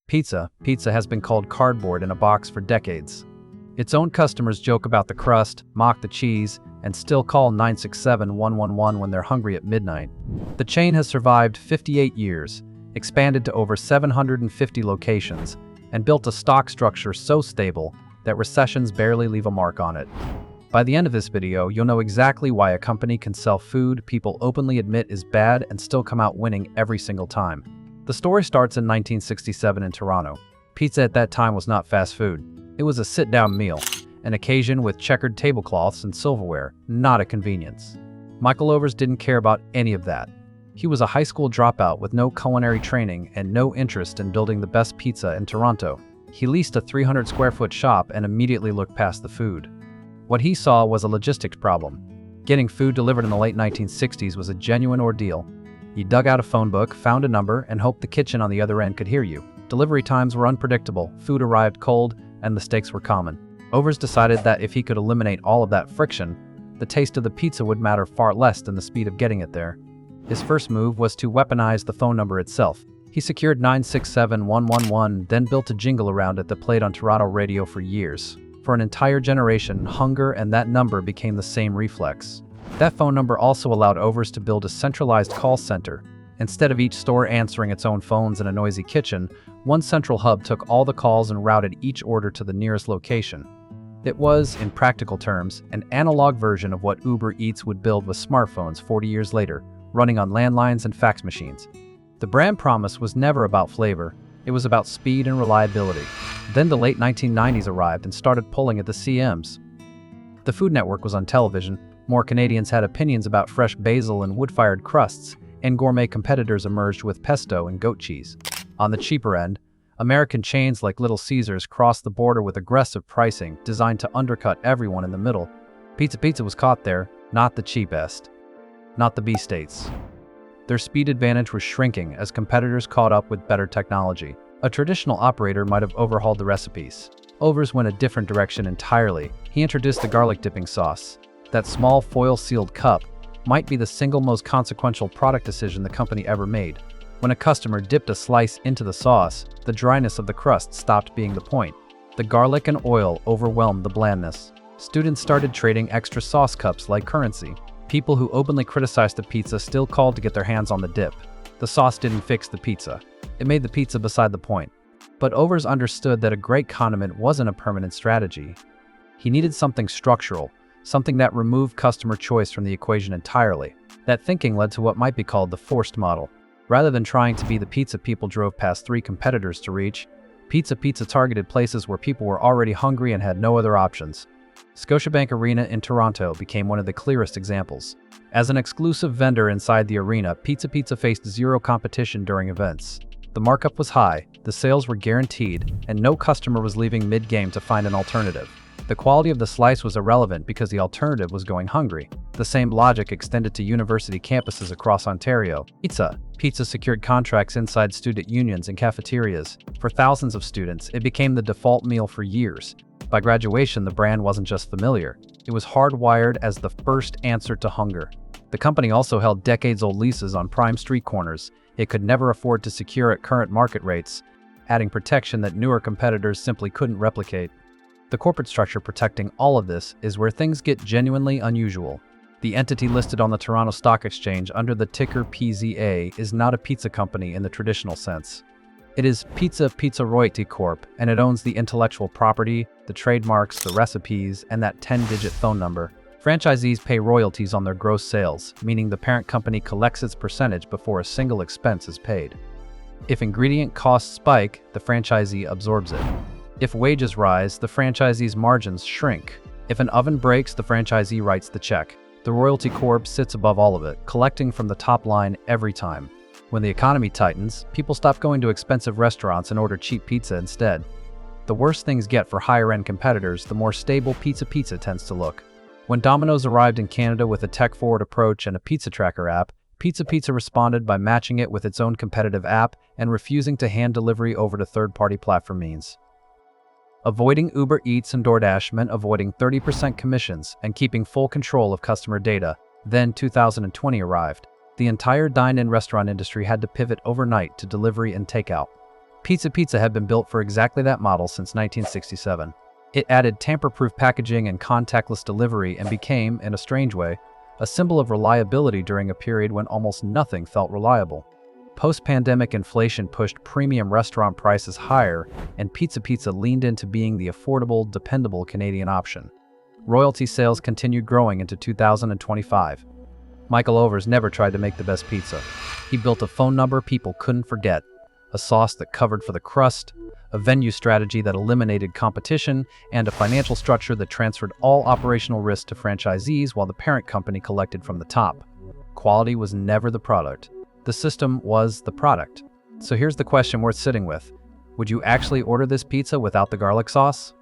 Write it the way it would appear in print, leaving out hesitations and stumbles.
Pizza has been called cardboard in a box for decades. Its own customers joke about the crust, mock the cheese, and still call 967-111 when they're hungry at midnight. The chain has survived 58 years, expanded to over 750 locations, and built a stock structure so stable that recessions barely leave a mark on it. By the end of this video, you'll know exactly why a company can sell food people openly admit is bad and still come out winning every single time. The story starts in 1967 in Toronto. Pizza at that time was not fast food. It was a sit-down meal, an occasion with checkered tablecloths and silverware, not a convenience. Michael Overs didn't care about any of that. He was a high school dropout with no culinary training and no interest in building the best pizza in Toronto. He leased a 300-square-foot shop and immediately looked past the food. What he saw was a logistics problem. Getting food delivered in the late 1960s was a genuine ordeal. You dug out a phone book, found a number, and hoped the kitchen on the other end could hear you. Delivery times were unpredictable, food arrived cold, and mistakes were common. Overs decided that if he could eliminate all of that friction, the taste of the pizza would matter far less than the speed of getting it there. His first move was to weaponize the phone number itself. He secured 967-111, then built a jingle around it that played on Toronto radio for years. For an entire generation, hunger and that number became the same reflex. That phone number also allowed Overs to build a centralized call center. Instead of each store answering its own phones in a noisy kitchen, one central hub took all the calls and routed each order to the nearest location. It was, in practical terms, an analog version of what Uber Eats would build with smartphones 40 years later, running on landlines and fax machines. The brand promise was never about flavor, it was about speed and reliability. Then the late 1990s arrived and started pulling at the CMs. The Food Network was on television, more Canadians had opinions about fresh basil and wood-fired crusts, and gourmet competitors emerged with pesto and goat cheese. On the cheaper end, American chains like Little Caesars crossed the border with aggressive pricing designed to undercut everyone in the middle. Pizza was caught there, not the cheapest, not the B-states. Their speed advantage was shrinking as competitors caught up with better technology. A traditional operator might have overhauled the recipes. Overs went a different direction entirely. He introduced the garlic dipping sauce. That small foil-sealed cup might be the single most consequential product decision the company ever made. When a customer dipped a slice into the sauce, the dryness of the crust stopped being the point. The garlic and oil overwhelmed the blandness. Students started trading extra sauce cups like currency. People who openly criticized the pizza still called to get their hands on the dip. The sauce didn't fix the pizza. It made the pizza beside the point. But Overs understood that a great condiment wasn't a permanent strategy. He needed something structural, something that removed customer choice from the equation entirely. That thinking led to what might be called the forced model. Rather than trying to be the pizza people drove past 3 competitors to reach, Pizza targeted places where people were already hungry and had no other options. Scotiabank Arena in Toronto became one of the clearest examples. As an exclusive vendor inside the arena, Pizza faced zero competition during events. The markup was high, the sales were guaranteed, and no customer was leaving mid-game to find an alternative. The quality of the slice was irrelevant because the alternative was going hungry. The same logic extended to university campuses across Ontario. Pizza secured contracts inside student unions and cafeterias. For thousands of students, it became the default meal for years. By graduation, the brand wasn't just familiar. It was hardwired as the first answer to hunger. The company also held decades-old leases on prime street corners it could never afford to secure at current market rates, adding protection that newer competitors simply couldn't replicate. The corporate structure protecting all of this is where things get genuinely unusual. The entity listed on the Toronto Stock Exchange under the ticker PZA is not a pizza company in the traditional sense. It is Pizza Royalty Corp, and it owns the intellectual property, the trademarks, the recipes, and that 10-digit phone number. Franchisees pay royalties on their gross sales, meaning the parent company collects its percentage before a single expense is paid. If ingredient costs spike, the franchisee absorbs it. If wages rise, the franchisee's margins shrink. If an oven breaks, the franchisee writes the check. The Royalty Corp sits above all of it, collecting from the top line every time. When the economy tightens, people stop going to expensive restaurants and order cheap pizza instead. The worse things get for higher-end competitors, the more stable Pizza tends to look. When Domino's arrived in Canada with a tech-forward approach and a pizza tracker app, Pizza responded by matching it with its own competitive app and refusing to hand delivery over to third-party platform means. Avoiding Uber Eats and DoorDash meant avoiding 30% commissions and keeping full control of customer data. Then 2020 arrived. The entire dine-in restaurant industry had to pivot overnight to delivery and takeout. Pizza had been built for exactly that model since 1967. It added tamper-proof packaging and contactless delivery and became, in a strange way, a symbol of reliability during a period when almost nothing felt reliable. Post-pandemic inflation pushed premium restaurant prices higher, and Pizza leaned into being the affordable, dependable Canadian option. Royalty sales continued growing into 2025. Michael Overs never tried to make the best pizza. He built a phone number people couldn't forget, a sauce that covered for the crust, a venue strategy that eliminated competition, and a financial structure that transferred all operational risk to franchisees while the parent company collected from the top. Quality was never the product. The system was the product. So here's the question worth sitting with. Would you actually order this pizza without the garlic sauce?